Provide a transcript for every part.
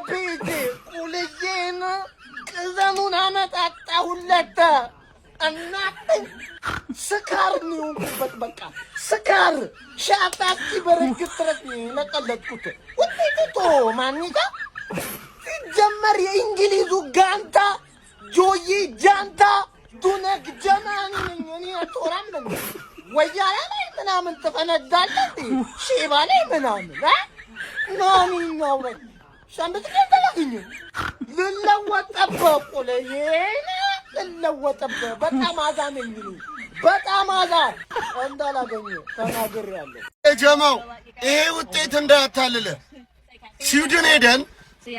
ከቤቴ ቁልዬን ቅዘኑን አመጣጣሁለት እናት ስካር ነው የሆንኩበት በቃ ስካር ሻጣቂ በረግጥ ድረስ ለቀለጥኩት ውጤቱ ማንጋ ሲጀመር የእንግሊዙ ጋንታ ጆዬ ጃንታ ዱነግ ጀማኒ ነኝ እኔ አቶራም ነኝ ወያላ ላይ ምናምን ትፈነዳለህ ሼባ ላይ ምናምን ነው ነኝ ሻምብት ከተላግኝ ልለወጠበቁ ለየና ልለወጠበ በጣም አዛነኝ ነው በጣም አዛን እንዳላገኘ ተናግሬያለሁ ጀማው ይሄ ውጤት እንዳያታልለ ስዊድን ሄደን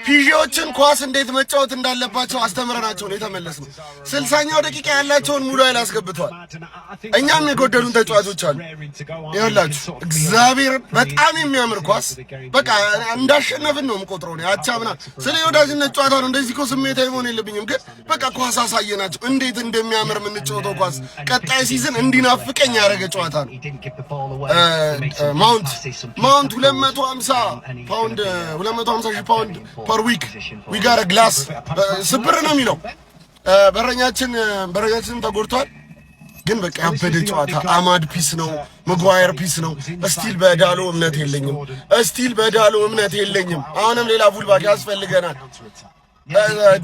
ፒጂዎችን ኳስ እንዴት መጫወት እንዳለባቸው አስተምረናቸው ነው የተመለስነው 60ኛው ደቂቃ ያላቸውን ሙሉ ኃይል አስገብቷል እኛም የጎደሉን ተጫዋቾች አሉ ይኸውላችሁ እግዚአብሔር በጣም የሚያምር ኳስ በቃ እንዳሸነፍን ነው የምቆጥረው ነው አቻምና ስለ የወዳጅነት ጨዋታ ነው እንደዚህ እኮ ስሜታዊ መሆን የለብኝም ግን በቃ ኳስ አሳየናቸው እንዴት እንደሚያምር የምንጫወተው ኳስ ቀጣይ ሲዝን እንዲናፍቀኝ ያደረገ ጨዋታ ነው ማውንት 250 ፓውንድ 250 ሺህ ፓውንድ per week we got a glass ስብር ነው የሚለው በረኛችን ተጎድቷል ግን በቃ ያበደ ጨዋታ አማድ ፒስ ነው መጓየር ፒስ ነው ስቲል በዳሎ እምነት የለኝም አሁንም ሌላ ፉልባክ ያስፈልገናል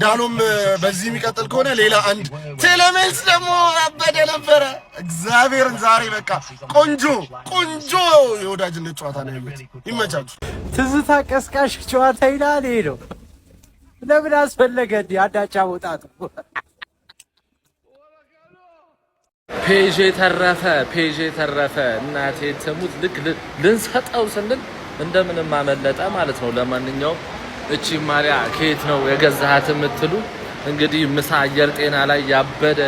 ዳሎም በዚህ የሚቀጥል ከሆነ ሌላ አንድ ቴሌሜንስ ደግሞ ያበደ ነበረ እግዚአብሔርን ዛሬ በቃ ቆንጆ የወዳጅነት ጨዋታ ነው ይመቻችሁ ትዝታ ቀስቃሽ ጨዋታ ይላል ነው ለምን አስፈለገ አዳጫ ወጣት ፔጄ ተረፈ እናቴ ተሙት ልክ ልንሰጣው ስንል እንደምንም አመለጠ ማለት ነው ለማንኛውም እቺ ማሪያ ከየት ነው የገዛሃት የምትሉ እንግዲህ ምሳ አየር ጤና ላይ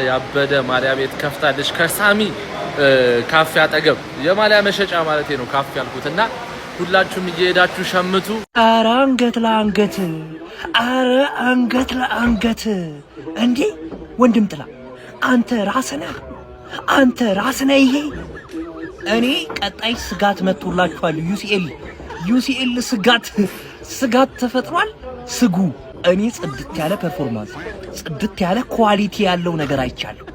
ያበደ ማሪያ ቤት ከፍታለች ከሳሚ ካፌ አጠገብ የማሊያ መሸጫ ማለት ነው ካፌ ያልኩትና ሁላችሁም እየሄዳችሁ ሸምቱ አረ አንገት ለአንገት እንዴ ወንድም ጥላ አንተ ራስነህ ይሄ እኔ ቀጣይ ስጋት መጥቶላችኋል ዩሲኤል ስጋት ተፈጥሯል ስጉ እኔ ጽድት ያለ ፐርፎርማንስ ጽድት ያለ ኳሊቲ ያለው ነገር አይቻለሁ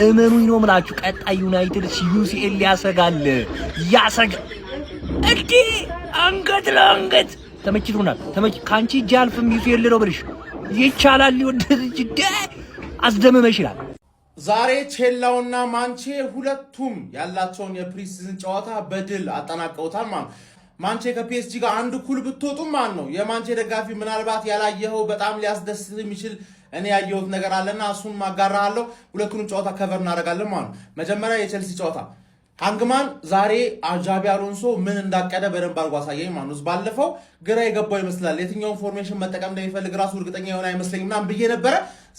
እመኑኝ ነው የምላችሁ ቀጣይ ዩናይትድ ዩሲኤል ያሰጋል እንዴ አንገት ለአንገት ተመችቶናል ካንቺ ጃልፍም ዩሲኤል ነው ብልሽ ይቻላል ይወደድ አስደመመሽ ይላል ዛሬ ቼላውና ማንቼ ሁለቱም ያላቸውን የፕሪሲዝን ጨዋታ በድል አጠናቀውታል ማለት ማንቼ ከፒኤስጂ ጋር አንድ ኩል ብትወጡ ማን ነው የማንቼ ደጋፊ ምናልባት ያላየው በጣም ሊያስደስት የሚችል እኔ ያየሁት ነገር አለና እሱን ማጋራሃለሁ ሁለቱንም ጨዋታ ከቨር እናደርጋለን ማለት መጀመሪያ የቼልሲ ጨዋታ አንግማን ዛሬ አጃቢ አሎንሶ ምን እንዳቀደ በደንብ አድርጎ አሳየኝ ማለት ነው ባለፈው ግራ የገባው ይመስላል የትኛውን ፎርሜሽን መጠቀም እንደሚፈልግ ራሱ እርግጠኛ የሆነ አይመስለኝም ምናምን ብዬ ነበረ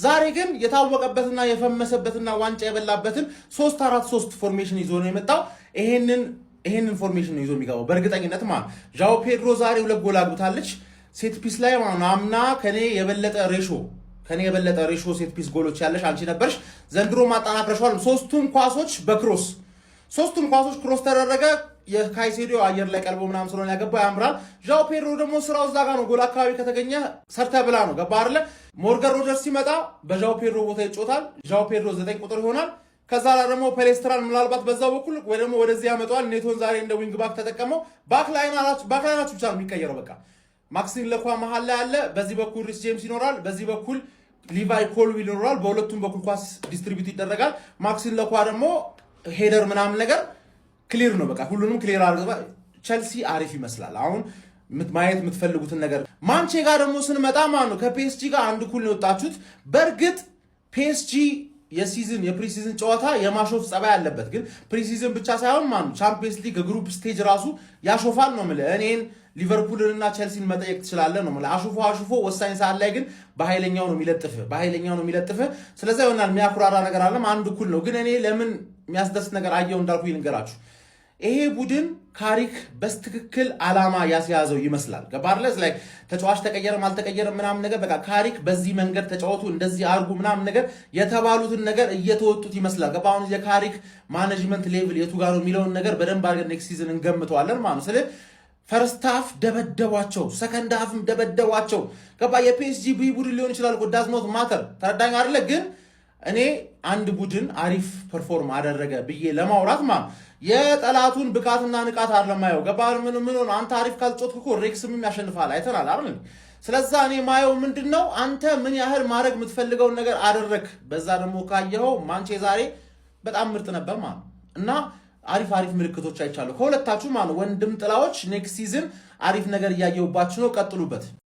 ዛሬ ግን የታወቀበትና የፈመሰበትና ዋንጫ የበላበትን 3-4-3 ፎርሜሽን ይዞ ነው የመጣው ይሄንን ፎርሜሽን ነው ይዞ የሚገባው በእርግጠኝነት ማለት ጃኦ ፔድሮ ዛሬ 2 ጎል አግብታለች ሴት ፒስ ላይ አምና ከኔ የበለጠ ሬሾ ሴት ፒስ ጎሎች ያለሽ አንቺ ነበርሽ ዘንድሮ ማጣናክረሻል ሶስቱም ኳሶች ክሮስ ተደረገ የካይሴዶ አየር ላይ ቀልቦ ምናምን ስለሆነ ያገባው ያምራል ጃኦ ፔድሮ ደግሞ ስራው እዛ ጋር ነው ጎል አካባቢ ከተገኘ ሰርተ ብላ ነው ገባ አይደለ ሞርጋን ሮጀርስ ሲመጣ በጃኦ ፔድሮ ቦታ ይጮታል ጃኦ ፔድሮ 9 ቁጥር ይሆናል ከዛ ደግሞ ፔሌስትራን ምናልባት በዛው በኩል ወይ ደግሞ ወደዚህ ያመጣዋል ኔቶን ዛሬ እንደ ዊንግ ባክ ተጠቀመው ባክላይናችሁ ብቻ ነው የሚቀየረው በቃ ማክሲን ለኳ መሃል ላይ አለ በዚህ በኩል ሪስ ጄምስ ይኖራል በዚህ በኩል ሊቫይ ኮልዊል ይኖራል በሁለቱም በኩል ኳስ ዲስትሪቢዩት ይደረጋል ማክሲን ለኳ ደግሞ ሄደር ምናምን ነገር ክሊር ነው በቃ ሁሉንም ክሊር አድርገው ቸልሲ አሪፍ ይመስላል አሁን ማየት የምትፈልጉትን ነገር ማንቼ ጋር ደግሞ ስንመጣ ማነው ከፒኤስጂ ጋር አንድ ኩል ነው ወጣችሁት በርግጥ ፒኤስጂ የፕሪሲዝን ጨዋታ የማሾፍ ጸባይ አለበት ግን ፕሪሲዝን ብቻ ሳይሆን ቻምፒየንስ ሊግ ግሩፕ ስቴጅ ራሱ ያሾፋል ነው ማለት እኔን ሊቨርፑልንና ቸልሲን መጠየቅ ትችላለህ ነው ማለት አሹፎ ወሳኝ ሰዓት ላይ ግን በኃይለኛው ነው የሚለጥፍ ስለዚህ ይሆናል የሚያኩራራ ነገር አለም አንድ ኩል ነው ግን እኔ ለምን የሚያስደስት ነገር አየው እንዳልኩ ይልንገራችሁ ይሄ ቡድን ካሪክ በስትክክል አላማ ያስያዘው ይመስላል ገባርለስ ላይ ተጫዋች ተቀየረም አልተቀየረም ምናምን ነገር በቃ ካሪክ በዚህ መንገድ ተጫወቱ እንደዚህ አርጉ ምናምን ነገር የተባሉትን ነገር እየተወጡት ይመስላል ገባውን የካሪክ ማኔጅመንት ሌቭል የቱ ጋር ነው የሚለውን ነገር በደንብ አድርገን ኔክስት ሲዝን እንገምተዋለን ማለት ነው ፈርስት ሃፍ ደበደቧቸው፣ ሰከንድ ሃፍም ደበደቧቸው። ገባ የፒኤስጂ ቡድን ሊሆን ይችላል እኮ ዳዝ ኖት ማተር ተረዳኝ አይደለ? ግን እኔ አንድ ቡድን አሪፍ ፐርፎርም አደረገ ብዬ ለማውራት ማለት የጠላቱን ብቃትና ንቃት አይደለም። ገባ ምን ሆነ አንተ አሪፍ ካልጾትክ እኮ ሬክስም ያሸንፋል አይተናል አይደል? ስለዛ እኔ ማየው ምንድነው አንተ ምን ያህል ማድረግ የምትፈልገውን ነገር አደረክ። በዛ ደግሞ ካየኸው ማንቼ ዛሬ በጣም ምርጥ ነበር ማለት እና አሪፍ ምልክቶች አይቻለሁ ከሁለታችሁ ማለት ወንድም ጥላዎች ኔክስት ሲዝን አሪፍ ነገር እያየሁባችሁ ነው። ቀጥሉበት።